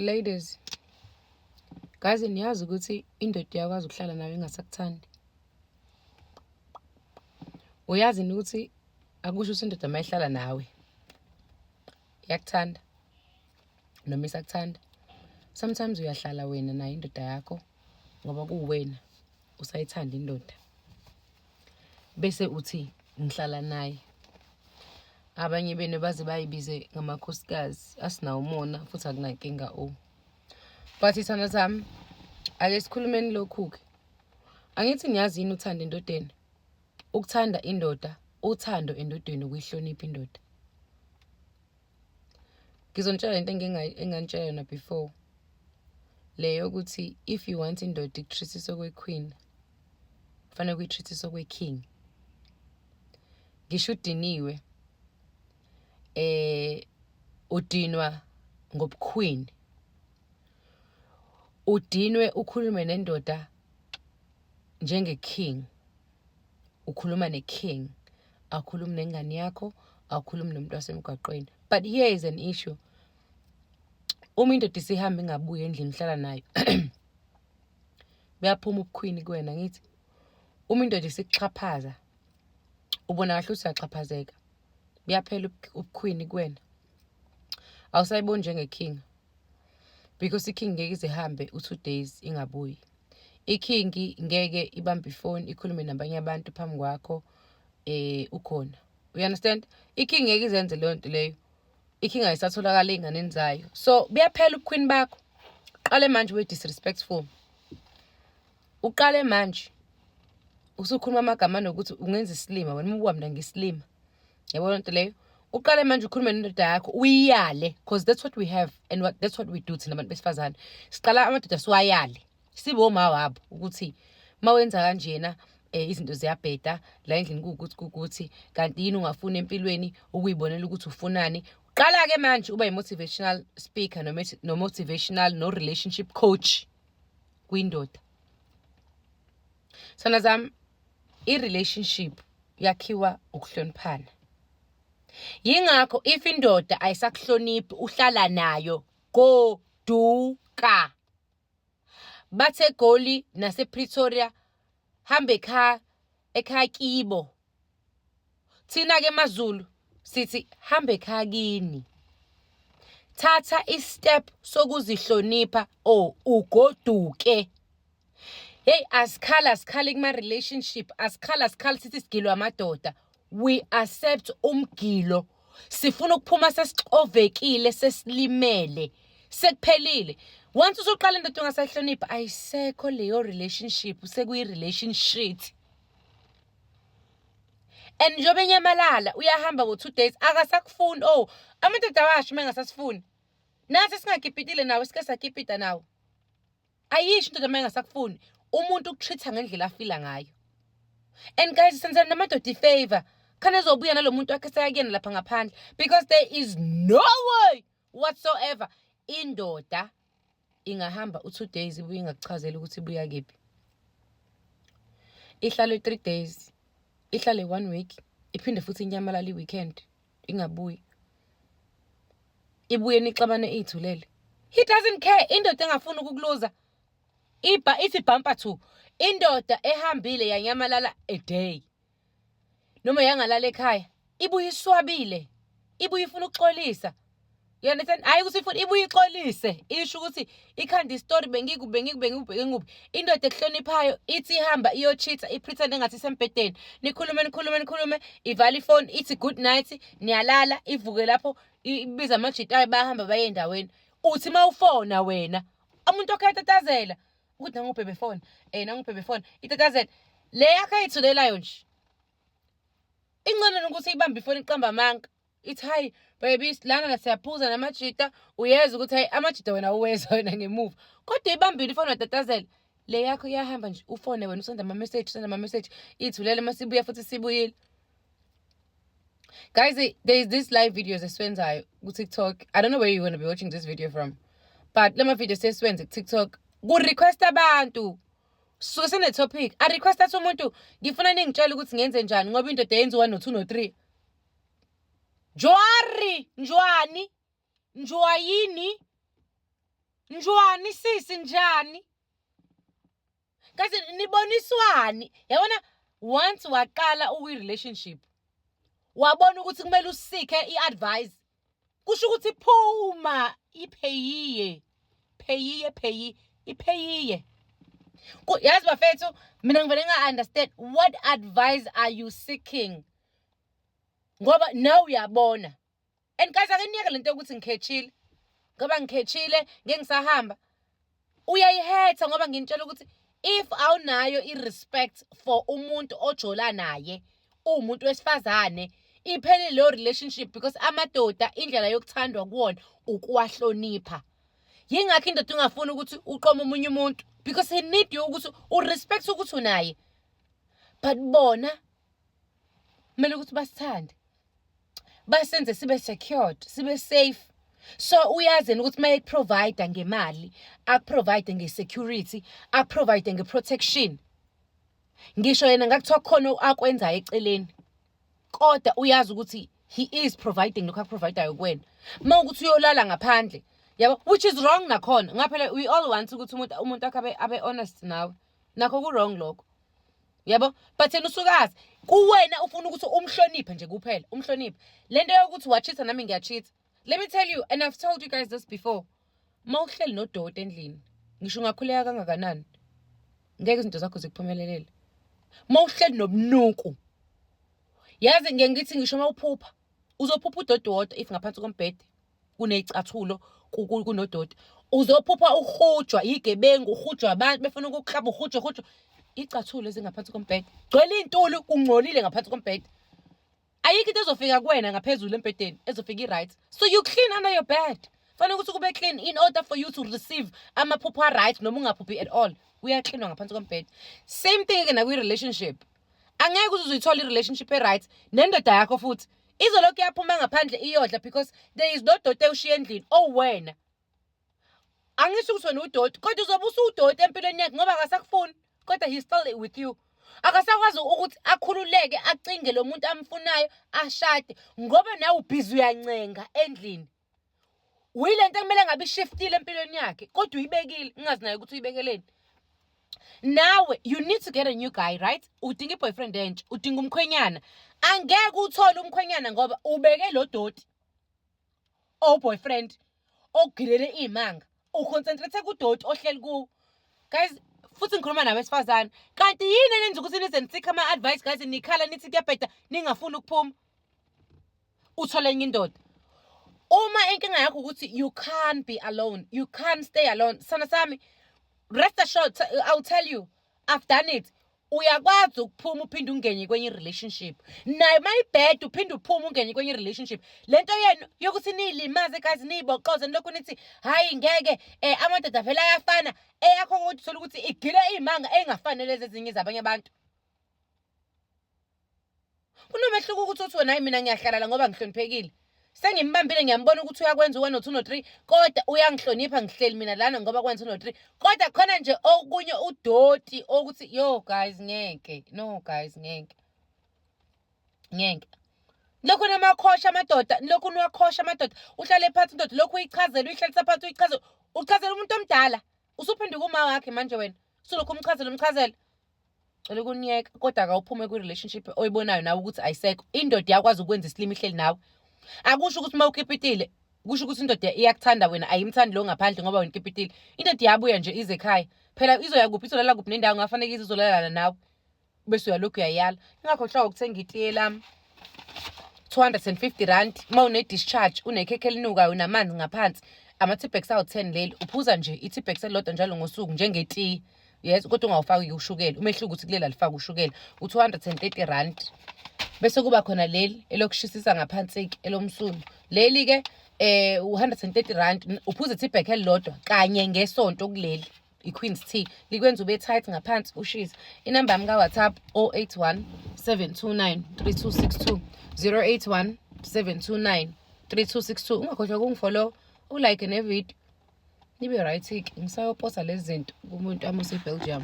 Ladies, guys, niyazi ukuthi indoda iyakwazi ukuhlala nawe ingasakuthandi. Uyazi ukuthi akusho ukuthi indoda mayihlala nawe iyakuthanda noma isakuthanda. Sometimes uyahlala wena nayo indoda yakho ngoba kuwena usayithanda indoda. Bese uthi ngihlala naye. Abanye bene baze bayibize ngamakhosikazi asinawo umona futhi akunankinga o. But ithanda sami ake sikhulumeni lokhu-ke. Angithi niyazi yini uthanda endodeni? Ukuthanda indoda, uthando endodeni ukuyihlonipha indoda. Ngizontshela into engangitshela yona before. Leyo ukuthi if you want indoda ikutreatise kwe-queen, kufanele ukuyitreatise kwe-king. Ngisho udiniwe udinwa ngobuqueen. Udinwe ukhulume nendoda njenge-king. Ukhuluma ne-king. Akhulumi nengane yakho, akhulumi nomuntu wasemgwaqweni. But here is an issue. Uma indoda isihamba ingabuye endlini ihlala nayo. Buyaphuma ubuqueen kuwena ngithi. Uma indoda isikuxhaphaza, ubona kahle ukuthi uyaxhaphazeka. Buyaphela ubuqueen kuwena. Awusayiboni njenge-king. Because i-king ngeke ize ihambe u2 days ingabuyi. I-king ngeke ibambe ifoni ikhulume nabanye abantu phambi kwakho ukhona. You understand? I-king ngeke izenze leyo nto leyo. I-king ayisatholakala einganeni zayo. So buyaphela ubuqueen bakho. Uqale manje we disrespectful. Uqale manje usukhuluma amagama nokuthi ungenza isilima wena ubuwa mina ngisilima. Yabona into leyo? Uqale manje ukhulume nendoda yakho uyiyale because that's what we have and that's what we do thina abantu besifazane. Siqala amadoda siwayale. Sibo ma wabo ukuthi mawenza kanjena izinto ziyabheda la endlini ukuthi kanti yini ungafuna empilweni ukuyibonela ukuthi ufunani. Qala ke manje uba motivational speaker no motivational no relationship coach kwindoda. Sana zami i-relationship yakhiwa ukuhloniphana. Yingakho if indoda ayisakuhloniphi uhlala nayo goduka. Bathe Goli nase Pretoria hambe ekhaya kibo. Thina ke maZulu sithi hambe ekhaya kini. Thatha istep sokuzihlonipha ugoduke. Hey, asikhali kuma relationship, asikhali sithi sigilwa amadoda. We accept umgilo. Sifuna ukuphuma sesixovekile, sesilimele, sekuphelile. Once usuqala indoda ungasahlonipha ayisekho leyo relationship, sekuyi relationship. And njobe nyamalala uyahamba ngo 2 days akasakufuni. Amadoda washo mengasasifuni. Nathi singakipitile nawe sike sakipita nawe. Ayisho indoda mengasakufuni. Umuntu ukutreata ngendlela afila ngayo. And guys, senza namadoda ifavor. Khane ezobuya nalomuntu wakhe sayakuyena lapha ngaphandle because there is no way whatsoever indoda ingahamba u2 days ibuye ingakuchazela ukuthi ibuya kephi. Ihlale 3 days, ihlale 1 week, iphinde futhi inyamalala iweekend ingabuyi. Ibuye nixabane izithulele. He doesn't care. Indoda engafuni ukukuluza. Ithi bumper to. Indoda ehambile yanyamalala a day. Noma yangalala ekhaya, ibuye iswabile. Ibuye ifuna ukuxolisa. You understand? Hayi ukuthi ifuna ibuye ixolise. Isho ukuthi ikhanda istory bengikubi. Indoda ehloniphayo ithi ihamba iyochitha, ipretend engathi isembedeni. Nikhulume, ivala ifoni, ithi good night, niyalala, ivuke lapho, ibiza amajita ayo bayahamba baye endaweni. Uthi mawufona wena, umuntu okhatatazela. Ukuthi nanguphe phone, nanguphe phone, itatazela. Le yakho ayithulelayo nje. Ingcono ukuthi ibambe ifoni iqamba amanka. Ithi hayi baby lana siyaphuza namajita uyeza ukuthi hayi amajita wena uweza wena ngemuva. Kodwa ibambile ifoni watatazela. Le yakho iyahamba nje ufone wena usenda ama message ithulele masibuya futhi sibuyile. Guys, there is this live videos esiwenzayo ku TikTok. I don't know where you're going to be watching this video from. But lema video sesiwenza ku TikTok. Ku request abantu. So sene topic. A request athi umuntu ngifuna ningitshela ukuthi ngenze njani ngoba indoda yenza 1 no 2 no 3. Njwani? Njwayini? njwani sisi njani? Kasi niboniswani? Yabona once waqala relationship wabona ukuthi kumele usike iadvice kusho ukuthi phuma ipheyiye ipheyiye. Yazi bafethu mina ngivele nga-understand what advice are you seeking ngoba nawe uyabona. And guys ake niyeke lento yokuthi ngikhethile ngoba ngikhethile ngisahamba uyayihetha ngoba nginitshela ukuthi if awunayo i-respect for umuntu ojola naye umuntu wesifazane iphele leyo relationship because amadoda indlela yokuthandwa kuwona ukuwahlonipha. Yingakho indoda ungafuni ukuthi uqome umunye umuntu because he need you ukuthi urespect ukuthi unaye. But bona kumele ukuthi basithande, basenze sibe secured, sibe safe. So uyazeni ukuthi maye provide ngemali, akuprovide ngesecurity, akuprovide ngeprotection. Ngisho yena ngakuthiwa khona akwenzayo eceleni, kodwa uyazi ukuthi he is providing lokho akuprovidayo kuwena. Mawukuthi uyolala ngaphandle, yabo, which is wrong nakhona. Ngaphela we all want ukuthi umuntu abe honest nawe. Nakho ku wrong lokho. Yabo, but yena usukazi kuwena ufuna ukuthi umhloniphe nje kuphela, umhloniphe. Lento yokuthi wachitha nami ngiyachitha. Let me tell you, and I've told you guys this before. Mawuhleli noDoda endlini, ngisho ungakhuleka kangakanani, ngeke izinto zakho zikuphumelelele. Mawuhleli nobunuku, yazi ngeke ngithi ngisho mawuphupha, uzophupha uDoda wodwa if ngaphansi kombhede kunezicathulo kunoDoda. Uzophupha uhujwa igebengu, uhujwa abantu befuna ukuklaba uhujwa. Icathulo ezingaphansi kombhede. Gcwele intuli kungcolile ngaphansi kombhede. Ayikho into ezofika kuwena ngaphezulu embhedeni ezofika right. So you clean under your bed. Fanele ukuthi kube clean in order for you to receive amaphupho right noma ungaphuphi at all. Uyacleanwa ngaphansi kombhede. Same thing again nakwi relationship. Angeke ukuthi uzuyithola i-relationship right nendoda yakho futhi izolokhu yaphuma ngaphandle iyodla because there is no doda ushiya endlini wena. Angisho ukuthi wena uDoda kodwa uzobe usuDoda empilweni yakhe ngoba akasakufuni kodwa he still with you. Akasakwazi ukuthi akhululeke acinge lo muntu amfunayo ashade ngoba nawe ubhizi uyancenga endlini. Uyilento ekumele ngabe ishiftile empilweni yakhe kodwa uyibekile ungazi nayo ukuthi uyibekeleni. Nawe you need to get a new guy, right? Udinga iboyfriend entsha, udinga umkhwenyana. Angeke uthole umkhwenyana ngoba ubeke lo Doda boyfriend ogilele imanga. Uconcentrate kuDoda ohleli kuwo. Guys, futhi ngikhuluma nabesifazane. Kanti yini enenza ukuthi nize nitsika ama-advice guys nikhala nithi kuyabheda ningafuni ukuphuma? Uthole enye indoda. Uma inkinga yakho ukuthi you can't be alone, you can't stay alone. Sana sami, rest assured, I'll tell you, I've done it. Uyakwazi ukuphuma uphinde ungene kwenye relationship. Nayo mayibheda uphinde uphume ungene kwenye relationship. Lento yenu yokuthi nilimaze guys niboqoze lokho nithi hayi ngeke amadoda vele ayafana eyakho kodwa uthola ukuthi igile imanga engafanele lezinye zabanye abantu. Kunomehluko ukuthi uthi wena mina ngiyahlala ngoba ngihloniphekile. Sengimbambile ngiyambona ukuthi uyakwenza 1 2 3 kodwa uyangihlonipha ngihleli mina lana ngoba kwenza 1 3 kodwa khona nje okunye udoti ukuthi yo guys ngeke no guys ngeke lokho namakhosha amadoda lokho niwakhosha amadoda uhlale phansi indoda lokho uyichazela uyihlalisa phansi uchazela umuntu omdala usuphenduka uma wakhe manje wena usulokho umchazela cela kuniyeka kodwa akawuphume kwi relationship oyibonayo nawe ukuthi ayisekho indoda yakwazi ukwenza isilimi ihleli nawe. Akusho ukuthi mawukipitile kusho ukuthi indoda iyakuthanda wena ayimthandi lo ngaphandle ngoba wena ukipitile. Indoda iyabuya nje ize ekhaya phela izoya kuphi izolala kuphi nendawo ngafanele izolala nawe bese uyalokhu uyayala. Ingakho hlobo ukuthenga itiye lami 250 rand mawune discharge unekhekhe elinuka unamanzi ngaphansi ama-Tipex awu10 leli uphuza nje i-Tipex elilodwa njalo ngosuku njengetiye. Yes kodwa ungawufaki ushukela umehluko ukuthi kulela alifaka ushukela u230 rand. Bese kuba khona leli elokushisisa ngaphansi elomsulu leli ke u130 rand uphuza i-Tipex elilodwa kanye ngesonto kuleli iQueen's Tea likwenza ube tight ngaphansi ushisa. Inamba yami kaWhatsApp 081 729 3262 081 729 3262. Ungakhohlwa ukungifollow ulike nevideo nibe right ngisayoposta lezi zinto kumuntu amuse eBelgium.